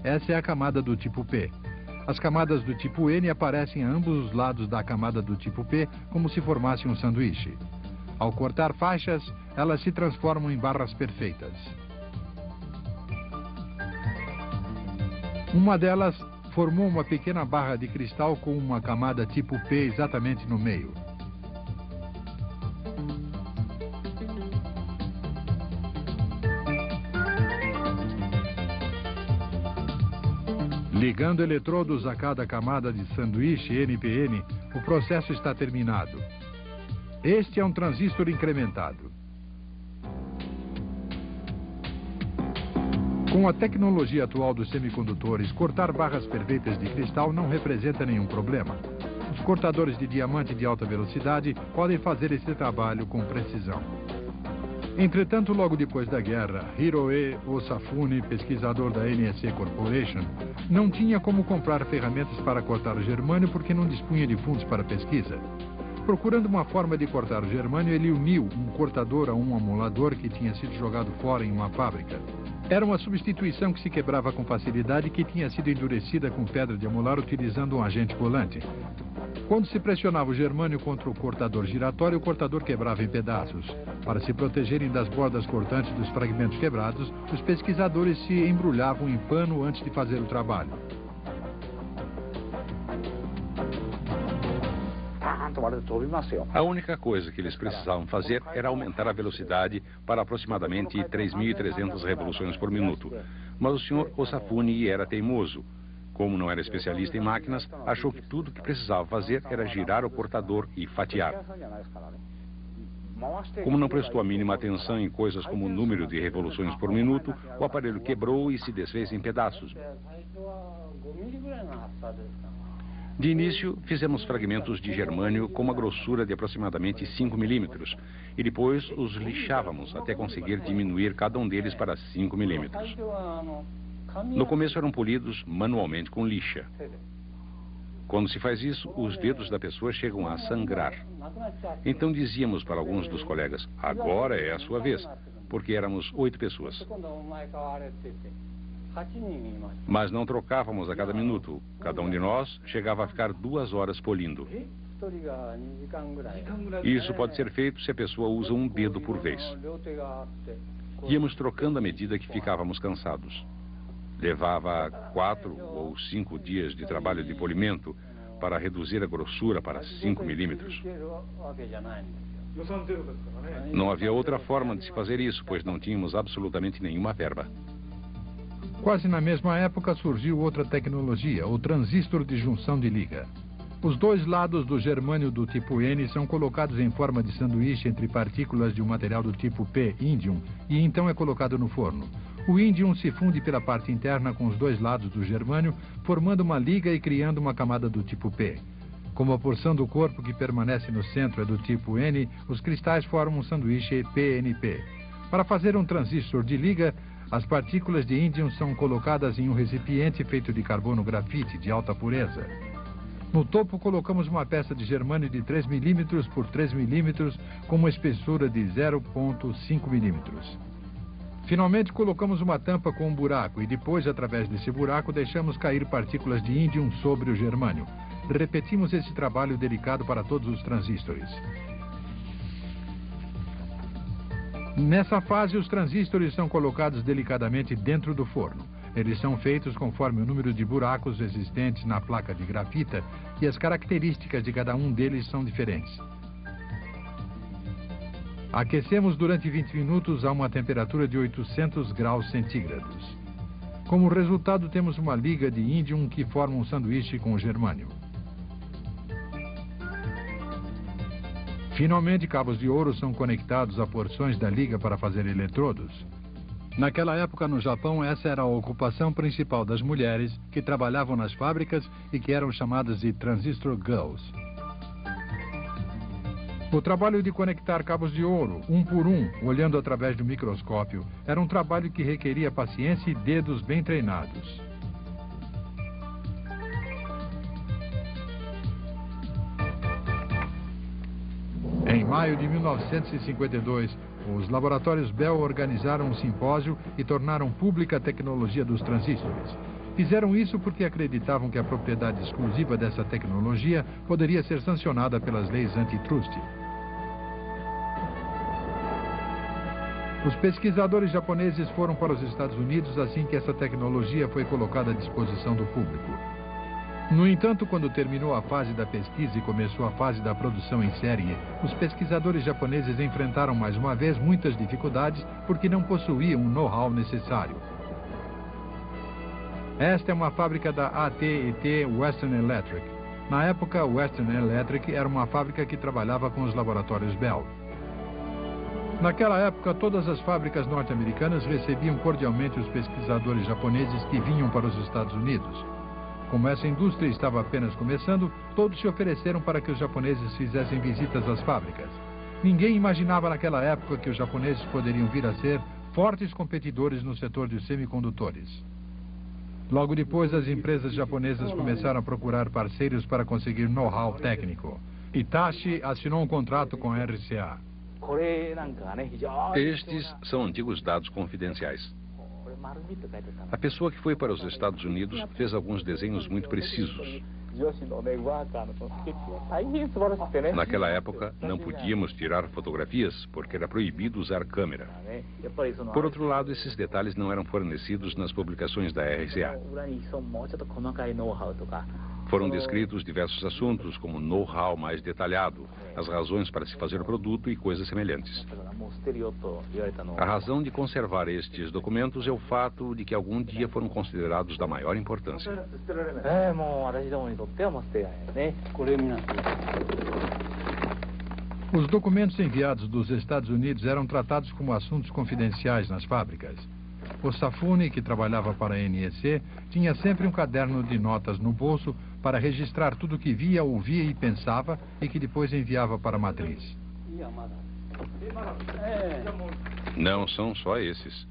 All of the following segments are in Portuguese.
Essa é a camada do tipo P. As camadas do tipo N aparecem a ambos os lados da camada do tipo P, como se formasse um sanduíche. Ao cortar faixas, elas se transformam em barras perfeitas. Uma delas formou uma pequena barra de cristal com uma camada tipo P exatamente no meio. Ligando eletrodos a cada camada de sanduíche NPN, o processo está terminado. Este é um transistor incrementado. Com a tecnologia atual dos semicondutores, cortar barras perfeitas de cristal não representa nenhum problema. Os cortadores de diamante de alta velocidade podem fazer esse trabalho com precisão. Entretanto, logo depois da guerra, Hiroe Osafune, pesquisador da NSC Corporation, não tinha como comprar ferramentas para cortar o germânio porque não dispunha de fundos para pesquisa. Procurando uma forma de cortar o germânio, ele uniu um cortador a um amolador que tinha sido jogado fora em uma fábrica. Era uma substituição que se quebrava com facilidade e que tinha sido endurecida com pedra de amolar utilizando um agente colante. Quando se pressionava o germânio contra o cortador giratório, o cortador quebrava em pedaços. Para se protegerem das bordas cortantes dos fragmentos quebrados, os pesquisadores se embrulhavam em pano antes de fazer o trabalho. A única coisa que eles precisavam fazer era aumentar a velocidade para aproximadamente 3.300 revoluções por minuto. Mas o Sr. Osafune era teimoso. Como não era especialista em máquinas, achou que tudo que precisava fazer era girar o cortador e fatiar. Como não prestou a mínima atenção em coisas como o número de revoluções por minuto, o aparelho quebrou e se desfez em pedaços. De início, fizemos fragmentos de germânio com uma grossura de aproximadamente 5 milímetros e depois os lixávamos até conseguir diminuir cada um deles para 5 milímetros. No começo eram polidos manualmente com lixa. Quando se faz isso, os dedos da pessoa chegam a sangrar. Então dizíamos para alguns dos colegas, agora é a sua vez, porque éramos 8 pessoas. Mas não trocávamos a cada minuto. Cada um de nós chegava a ficar 2 horas polindo. Isso pode ser feito se a pessoa usa um dedo por vez. Íamos trocando à medida que ficávamos cansados. Levava 4 ou 5 dias de trabalho de polimento para reduzir a grossura para 5 milímetros. Não havia outra forma de se fazer isso, pois não tínhamos absolutamente nenhuma verba. Quase na mesma época surgiu outra tecnologia, o transistor de junção de liga. Os dois lados do germânio do tipo N são colocados em forma de sanduíche entre partículas de um material do tipo P, índium, e então é colocado no forno. O índium se funde pela parte interna com os dois lados do germânio, formando uma liga e criando uma camada do tipo P. Como a porção do corpo que permanece no centro é do tipo N, os cristais formam um sanduíche PNP. Para fazer um transistor de liga, as partículas de índium são colocadas em um recipiente feito de carbono grafite de alta pureza. No topo colocamos uma peça de germânio de 3 milímetros por 3 milímetros com uma espessura de 0,5 milímetros. Finalmente colocamos uma tampa com um buraco e depois, através desse buraco, deixamos cair partículas de índium sobre o germânio. Repetimos esse trabalho delicado para todos os transistores. Nessa fase, os transistores são colocados delicadamente dentro do forno. Eles são feitos conforme o número de buracos existentes na placa de grafita e as características de cada um deles são diferentes. Aquecemos durante 20 minutos a uma temperatura de 800 graus centígrados. Como resultado, temos uma liga de índium que forma um sanduíche com o germânio. Finalmente, cabos de ouro são conectados a porções da liga para fazer eletrodos. Naquela época, no Japão, essa era a ocupação principal das mulheres que trabalhavam nas fábricas e que eram chamadas de transistor girls. O trabalho de conectar cabos de ouro, um por um, olhando através do microscópio, era um trabalho que requeria paciência e dedos bem treinados. Em maio de 1952, os laboratórios Bell organizaram um simpósio e tornaram pública a tecnologia dos transistores. Fizeram isso porque acreditavam que a propriedade exclusiva dessa tecnologia poderia ser sancionada pelas leis antitrust. Os pesquisadores japoneses foram para os Estados Unidos assim que essa tecnologia foi colocada à disposição do público. No entanto, quando terminou a fase da pesquisa e começou a fase da produção em série, os pesquisadores japoneses enfrentaram mais uma vez muitas dificuldades porque não possuíam o know-how necessário. Esta é uma fábrica da AT&T Western Electric. Na época, Western Electric era uma fábrica que trabalhava com os laboratórios Bell. Naquela época, todas as fábricas norte-americanas recebiam cordialmente os pesquisadores japoneses que vinham para os Estados Unidos. Como essa indústria estava apenas começando, todos se ofereceram para que os japoneses fizessem visitas às fábricas. Ninguém imaginava naquela época que os japoneses poderiam vir a ser fortes competidores no setor de semicondutores. Logo depois, as empresas japonesas começaram a procurar parceiros para conseguir know-how técnico. Hitachi assinou um contrato com a RCA. Estes são antigos dados confidenciais. A pessoa que foi para os Estados Unidos fez alguns desenhos muito precisos. Naquela época, não podíamos tirar fotografias porque era proibido usar câmera. Por outro lado, esses detalhes não eram fornecidos nas publicações da RCA. Foram descritos diversos assuntos, como know-how mais detalhado, as razões para se fazer o produto e coisas semelhantes. A razão de conservar estes documentos é o fato de que algum dia foram considerados da maior importância. Os documentos enviados dos Estados Unidos eram tratados como assuntos confidenciais nas fábricas. O Safune, que trabalhava para a NEC, tinha sempre um caderno de notas no bolso para registrar tudo o que via, ouvia e pensava e que depois enviava para a matriz. Não são só esses.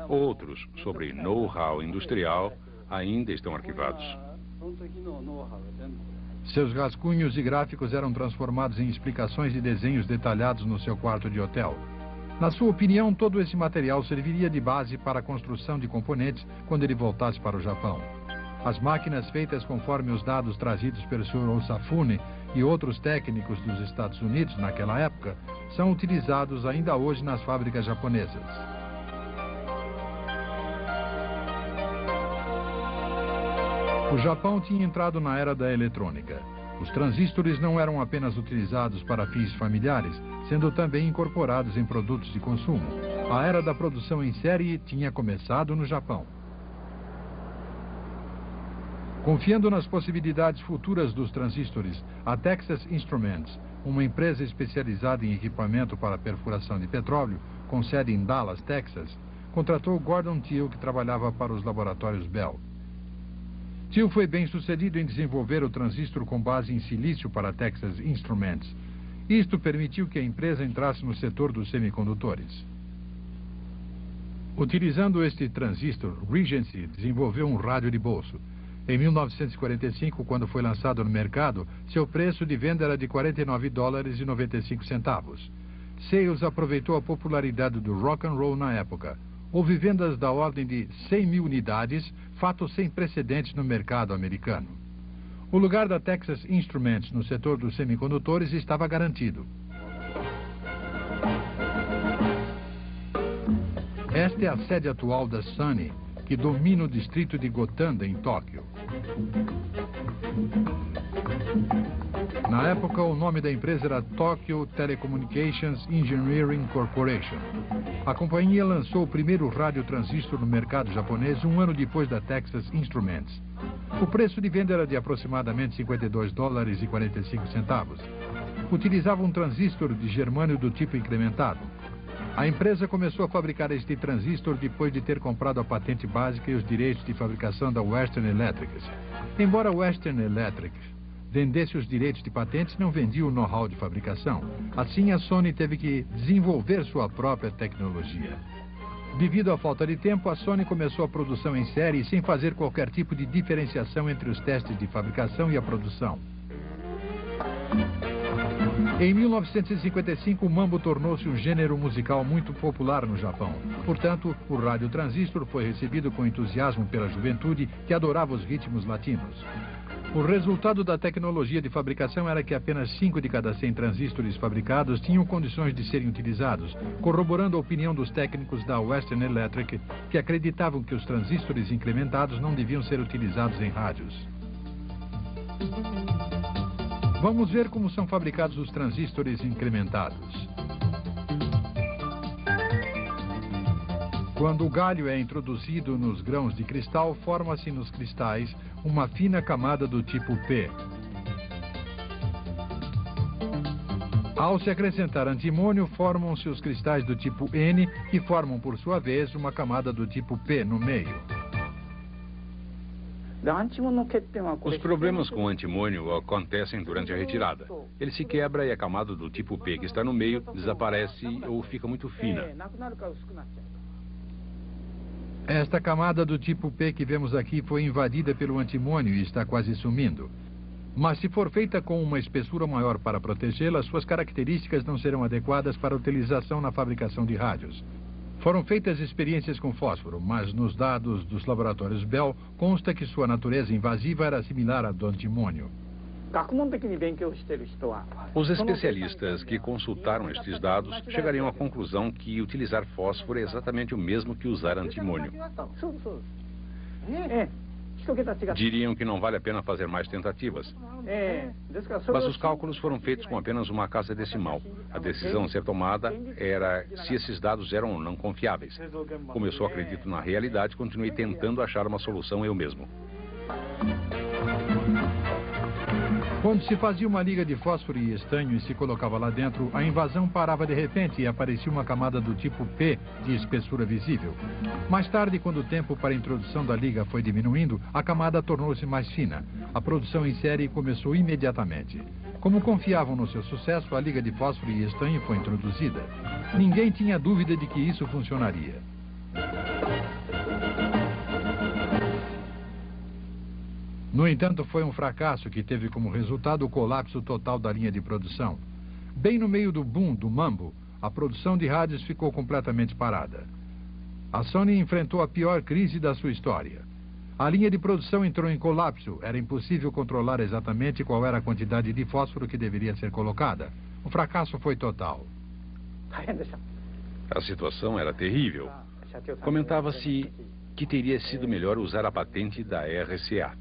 Outros, sobre know-how industrial, ainda estão arquivados. Seus rascunhos e gráficos eram transformados em explicações e desenhos detalhados no seu quarto de hotel. Na sua opinião, todo esse material serviria de base para a construção de componentes quando ele voltasse para o Japão. As máquinas feitas conforme os dados trazidos pelo Sr. Osafune e outros técnicos dos Estados Unidos naquela época são utilizados ainda hoje nas fábricas japonesas. O Japão tinha entrado na era da eletrônica. Os transistores não eram apenas utilizados para fins familiares, sendo também incorporados em produtos de consumo. A era da produção em série tinha começado no Japão. Confiando nas possibilidades futuras dos transistores, a Texas Instruments, uma empresa especializada em equipamento para perfuração de petróleo, com sede em Dallas, Texas, contratou Gordon Thiel, que trabalhava para os laboratórios Bell. Thiel foi bem sucedido em desenvolver o transistor com base em silício para a Texas Instruments. Isto permitiu que a empresa entrasse no setor dos semicondutores. Utilizando este transistor, Regency desenvolveu um rádio de bolso. Em 1945, quando foi lançado no mercado, seu preço de venda era de $49,95. Sales aproveitou a popularidade do rock and roll na época. Houve vendas da ordem de 100 mil unidades, fato sem precedentes no mercado americano. O lugar da Texas Instruments no setor dos semicondutores estava garantido. Esta é a sede atual da Sony, que domina o distrito de Gotanda, em Tóquio. Na época, o nome da empresa era Tokyo Telecommunications Engineering Corporation. A companhia lançou o primeiro radiotransistor no mercado japonês um ano depois da Texas Instruments. O preço de venda era de aproximadamente $52,45. Utilizava um transistor de germânio do tipo incrementado. A empresa começou a fabricar este transistor depois de ter comprado a patente básica e os direitos de fabricação da Western Electric. Embora a Western Electric vendesse os direitos de patentes, não vendia o know-how de fabricação. Assim, a Sony teve que desenvolver sua própria tecnologia. Devido à falta de tempo, a Sony começou a produção em série sem fazer qualquer tipo de diferenciação entre os testes de fabricação e a produção. Em 1955, o mambo tornou-se um gênero musical muito popular no Japão. Portanto, o rádio transistor foi recebido com entusiasmo pela juventude que adorava os ritmos latinos. O resultado da tecnologia de fabricação era que apenas 5 de cada 100 transistores fabricados tinham condições de serem utilizados, corroborando a opinião dos técnicos da Western Electric, que acreditavam que os transistores incrementados não deviam ser utilizados em rádios. Vamos ver como são fabricados os transistores incrementados. Quando o galho é introduzido nos grãos de cristal, forma-se nos cristais uma fina camada do tipo P. Ao se acrescentar antimônio, formam-se os cristais do tipo N, que formam, por sua vez, uma camada do tipo P no meio. Os problemas com o antimônio acontecem durante a retirada. Ele se quebra e a camada do tipo P que está no meio desaparece ou fica muito fina. Esta camada do tipo P que vemos aqui foi invadida pelo antimônio e está quase sumindo. Mas se for feita com uma espessura maior para protegê-la, suas características não serão adequadas para utilização na fabricação de rádios. Foram feitas experiências com fósforo, mas nos dados dos laboratórios Bell consta que sua natureza invasiva era similar à do antimônio. Os especialistas que consultaram estes dados chegariam à conclusão que utilizar fósforo é exatamente o mesmo que usar antimônio. Diriam que não vale a pena fazer mais tentativas. Mas os cálculos foram feitos com apenas uma casa decimal. A decisão a ser tomada era se esses dados eram ou não confiáveis. Como eu só acredito na realidade, continuei tentando achar uma solução eu mesmo. Quando se fazia uma liga de fósforo e estanho e se colocava lá dentro, a invasão parava de repente e aparecia uma camada do tipo P de espessura visível. Mais tarde, quando o tempo para a introdução da liga foi diminuindo, a camada tornou-se mais fina. A produção em série começou imediatamente. Como confiavam no seu sucesso, a liga de fósforo e estanho foi introduzida. Ninguém tinha dúvida de que isso funcionaria. No entanto, foi um fracasso que teve como resultado o colapso total da linha de produção. Bem no meio do boom do mambo, a produção de rádios ficou completamente parada. A Sony enfrentou a pior crise da sua história. A linha de produção entrou em colapso. Era impossível controlar exatamente qual era a quantidade de fósforo que deveria ser colocada. O fracasso foi total. A situação era terrível. Comentava-se que teria sido melhor usar a patente da RCA.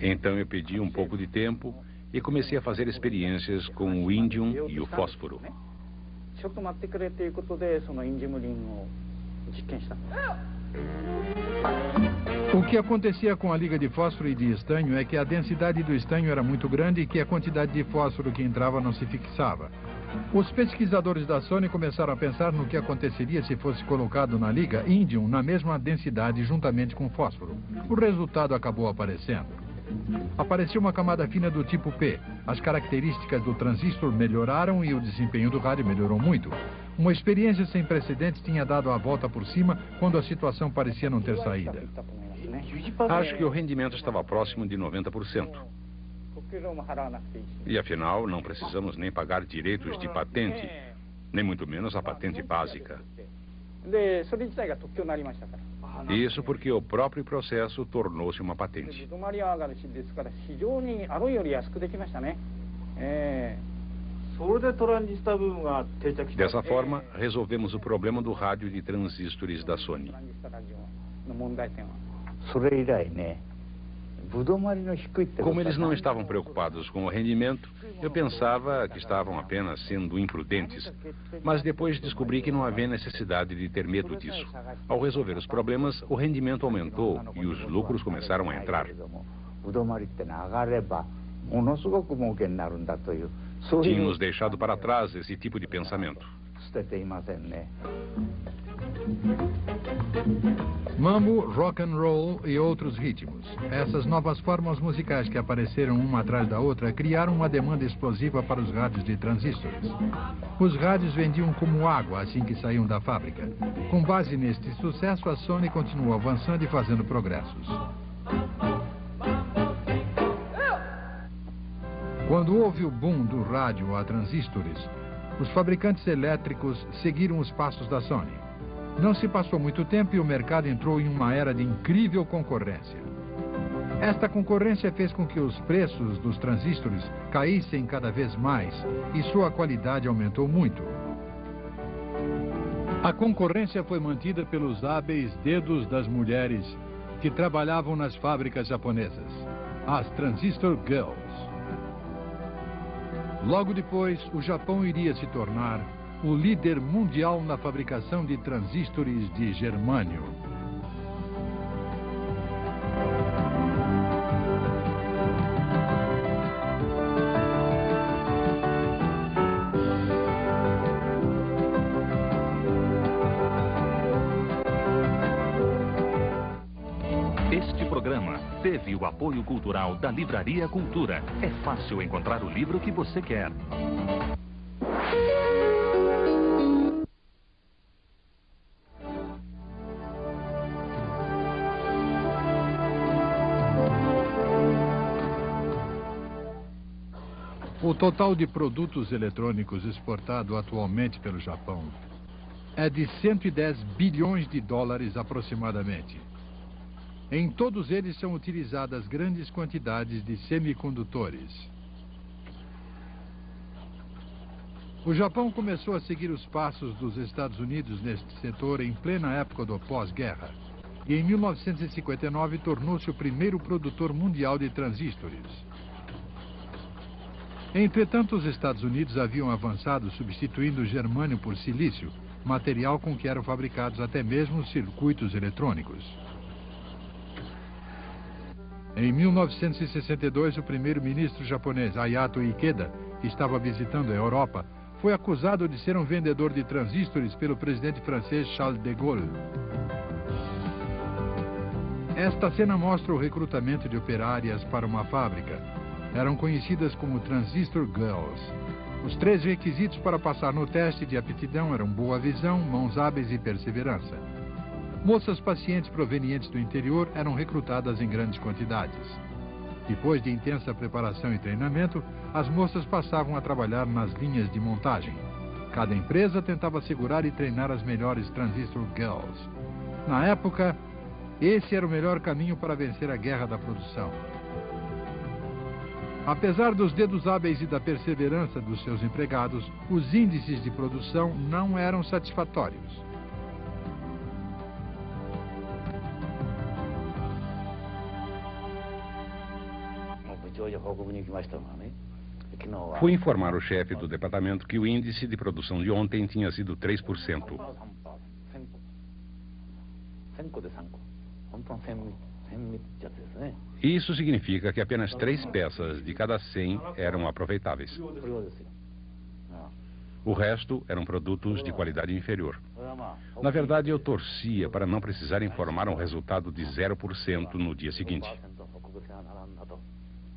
Então eu pedi um pouco de tempo e comecei a fazer experiências com o índium e o fósforo. O que acontecia com a liga de fósforo e de estanho é que a densidade do estanho era muito grande e que a quantidade de fósforo que entrava não se fixava. Os pesquisadores da Sony começaram a pensar no que aconteceria se fosse colocado na liga índium na mesma densidade juntamente com fósforo. O resultado acabou aparecendo. Apareceu uma camada fina do tipo P. As características do transistor melhoraram e o desempenho do rádio melhorou muito. Uma experiência sem precedentes tinha dado a volta por cima quando a situação parecia não ter saída. Acho que o rendimento estava próximo de 90%. E afinal, não precisamos nem pagar direitos de patente, nem muito menos a patente básica. Isso porque o próprio processo tornou-se uma patente. Dessa forma, resolvemos o problema do rádio de transistores da Sony. Como eles não estavam preocupados com o rendimento, eu pensava que estavam apenas sendo imprudentes. Mas depois descobri que não havia necessidade de ter medo disso. Ao resolver os problemas, o rendimento aumentou e os lucros começaram a entrar. Tínhamos deixado para trás esse tipo de pensamento. Mambo, rock and roll e outros ritmos. Essas novas formas musicais que apareceram uma atrás da outra criaram uma demanda explosiva para os rádios de transistores. Os rádios vendiam como água assim que saíam da fábrica. Com base neste sucesso, a Sony continuou avançando e fazendo progressos. Quando houve o boom do rádio a transistores, os fabricantes elétricos seguiram os passos da Sony. Não se passou muito tempo e o mercado entrou em uma era de incrível concorrência. Esta concorrência fez com que os preços dos transistores caíssem cada vez mais e sua qualidade aumentou muito. A concorrência foi mantida pelos hábeis dedos das mulheres que trabalhavam nas fábricas japonesas, as Transistor Girls. Logo depois, o Japão iria se tornar o líder mundial na fabricação de transistores de germânio. Este programa teve o apoio cultural da Livraria Cultura. É fácil encontrar o livro que você quer. O total de produtos eletrônicos exportado atualmente pelo Japão é de 110 bilhões de dólares aproximadamente. Em todos eles são utilizadas grandes quantidades de semicondutores. O Japão começou a seguir os passos dos Estados Unidos neste setor em plena época do pós-guerra e em 1959 tornou-se o primeiro produtor mundial de transistores. Entretanto, os Estados Unidos haviam avançado substituindo o germânio por silício, material com que eram fabricados até mesmo os circuitos eletrônicos. Em 1962, o primeiro-ministro japonês Hayato Ikeda, que estava visitando a Europa, foi acusado de ser um vendedor de transistores pelo presidente francês Charles de Gaulle. Esta cena mostra o recrutamento de operárias para uma fábrica. Eram conhecidas como Transistor Girls. Os 3 requisitos para passar no teste de aptidão eram boa visão, mãos hábeis e perseverança. Moças pacientes provenientes do interior eram recrutadas em grandes quantidades. Depois de intensa preparação e treinamento, as moças passavam a trabalhar nas linhas de montagem. Cada empresa tentava segurar e treinar as melhores Transistor Girls. Na época, esse era o melhor caminho para vencer a guerra da produção. Apesar dos dedos hábeis e da perseverança dos seus empregados, os índices de produção não eram satisfatórios. Fui informar o chefe do departamento que o índice de produção de ontem tinha sido 3%. Isso significa que apenas 3 peças de cada 100 eram aproveitáveis. O resto eram produtos de qualidade inferior. Na verdade, eu torcia para não precisar informar um resultado de 0% no dia seguinte.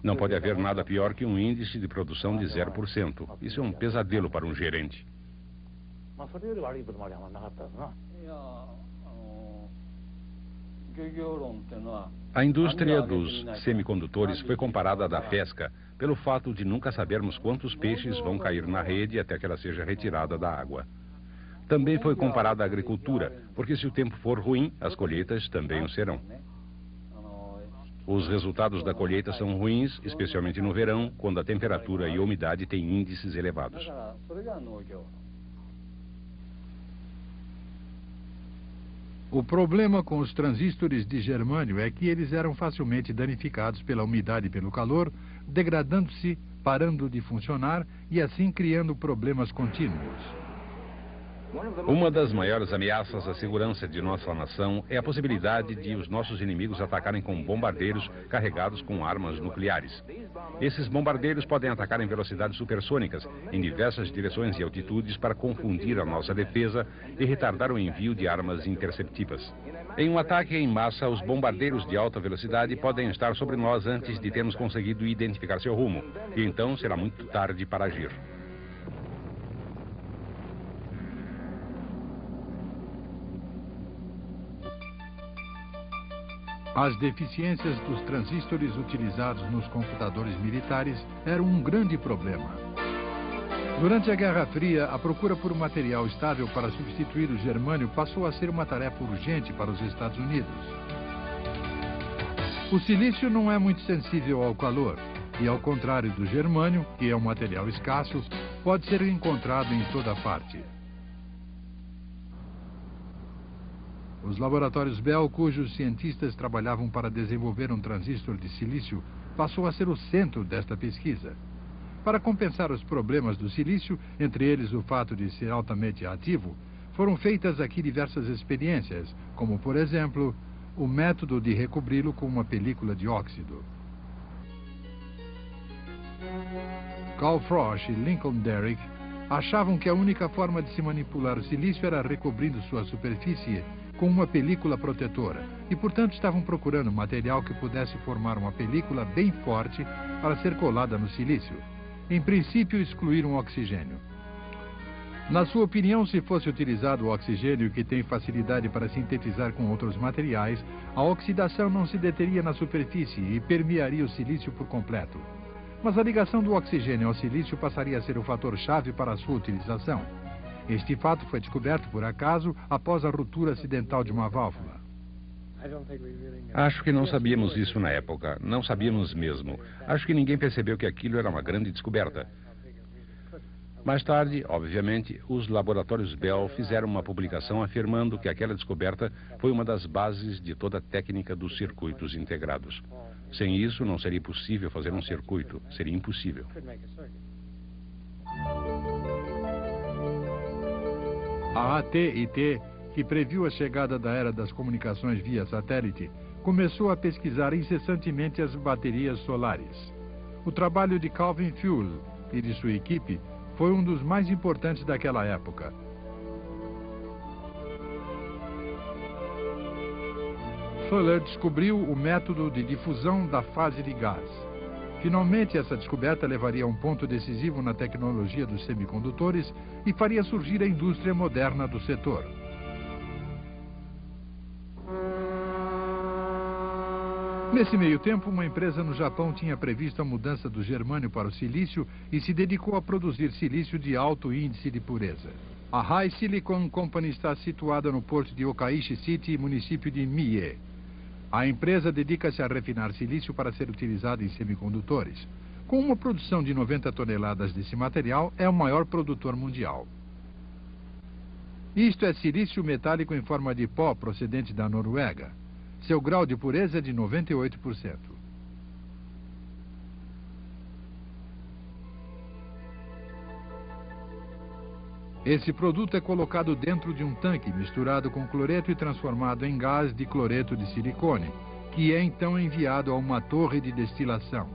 Não pode haver nada pior que um índice de produção de 0%. Isso é um pesadelo para um gerente. A indústria dos semicondutores foi comparada à da pesca pelo fato de nunca sabermos quantos peixes vão cair na rede até que ela seja retirada da água. Também foi comparada à agricultura, porque se o tempo for ruim, as colheitas também o serão. Os resultados da colheita são ruins, especialmente no verão, quando a temperatura e a umidade têm índices elevados. O problema com os transistores de germânio é que eles eram facilmente danificados pela umidade e pelo calor, degradando-se, parando de funcionar e assim criando problemas contínuos. Uma das maiores ameaças à segurança de nossa nação é a possibilidade de os nossos inimigos atacarem com bombardeiros carregados com armas nucleares. Esses bombardeiros podem atacar em velocidades supersônicas, em diversas direções e altitudes para confundir a nossa defesa e retardar o envio de armas interceptivas. Em um ataque em massa, os bombardeiros de alta velocidade podem estar sobre nós antes de termos conseguido identificar seu rumo, e então será muito tarde para agir. As deficiências dos transistores utilizados nos computadores militares eram um grande problema. Durante a Guerra Fria, a procura por um material estável para substituir o germânio passou a ser uma tarefa urgente para os Estados Unidos. O silício não é muito sensível ao calor e, ao contrário do germânio, que é um material escasso, pode ser encontrado em toda parte. Os laboratórios Bell, cujos cientistas trabalhavam para desenvolver um transistor de silício, passou a ser o centro desta pesquisa. Para compensar os problemas do silício, entre eles o fato de ser altamente ativo, foram feitas aqui diversas experiências, como, por exemplo, o método de recobri-lo com uma película de óxido. Carl Frosch e Lincoln Derrick achavam que a única forma de se manipular o silício era recobrindo sua superfície com uma película protetora e, portanto, estavam procurando material que pudesse formar uma película bem forte para ser colada no silício. Em princípio, excluíram o oxigênio. Na sua opinião, se fosse utilizado o oxigênio, que tem facilidade para sintetizar com outros materiais, a oxidação não se deteria na superfície e permearia o silício por completo. Mas a ligação do oxigênio ao silício passaria a ser o fator-chave para a sua utilização. Este fato foi descoberto por acaso após a ruptura acidental de uma válvula. Acho que não sabíamos isso na época. Não sabíamos mesmo. Acho que ninguém percebeu que aquilo era uma grande descoberta. Mais tarde, obviamente, os laboratórios Bell fizeram uma publicação afirmando que aquela descoberta foi uma das bases de toda a técnica dos circuitos integrados. Sem isso, não seria possível fazer um circuito. Seria impossível. A AT&T, que previu a chegada da era das comunicações via satélite, começou a pesquisar incessantemente as baterias solares. O trabalho de Calvin Fuller e de sua equipe foi um dos mais importantes daquela época. Fuller descobriu o método de difusão da fase de gás. Finalmente, essa descoberta levaria a um ponto decisivo na tecnologia dos semicondutores e faria surgir a indústria moderna do setor. Nesse meio tempo, uma empresa no Japão tinha previsto a mudança do germânio para o silício e se dedicou a produzir silício de alto índice de pureza. A High Silicon Company está situada no porto de Okaishi City, município de Mie. A empresa dedica-se a refinar silício para ser utilizado em semicondutores. Com uma produção de 90 toneladas desse material, é o maior produtor mundial. Isto é silício metálico em forma de pó procedente da Noruega. Seu grau de pureza é de 98%. Esse produto é colocado dentro de um tanque misturado com cloreto e transformado em gás de cloreto de silicone, que é então enviado a uma torre de destilação.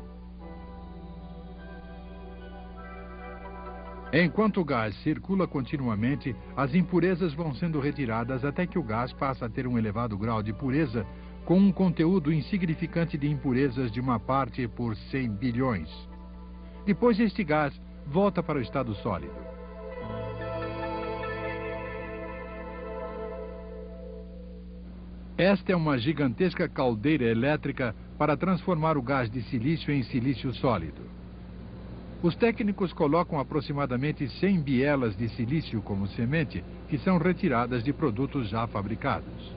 Enquanto o gás circula continuamente, as impurezas vão sendo retiradas até que o gás passa a ter um elevado grau de pureza, com um conteúdo insignificante de impurezas de 1 parte por 100 bilhões. Depois, este gás volta para o estado sólido. Esta é uma gigantesca caldeira elétrica para transformar o gás de silício em silício sólido. Os técnicos colocam aproximadamente 100 bielas de silício como semente, que são retiradas de produtos já fabricados.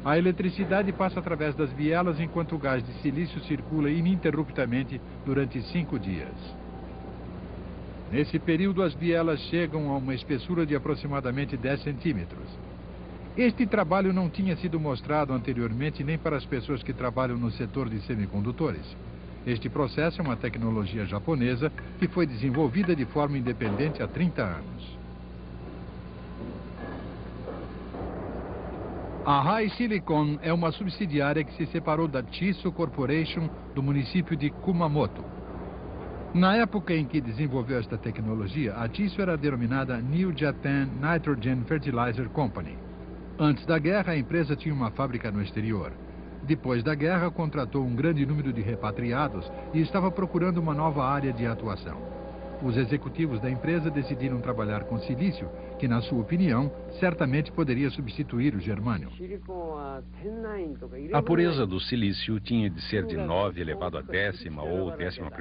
A eletricidade passa através das bielas enquanto o gás de silício circula ininterruptamente durante 5 dias. Nesse período, as bielas chegam a uma espessura de aproximadamente 10 centímetros. Este trabalho não tinha sido mostrado anteriormente nem para as pessoas que trabalham no setor de semicondutores. Este processo é uma tecnologia japonesa que foi desenvolvida de forma independente há 30 anos. A High Silicon é uma subsidiária que se separou da Chiso Corporation do município de Kumamoto. Na época em que desenvolveu esta tecnologia, a Chiso era denominada New Japan Nitrogen Fertilizer Company. Antes da guerra, a empresa tinha uma fábrica no exterior. Depois da guerra, contratou um grande número de repatriados e estava procurando uma nova área de atuação. Os executivos da empresa decidiram trabalhar com silício, que, na sua opinião, certamente poderia substituir o germânio. A pureza do silício tinha de ser de 9 elevado à 10ª ou 11ª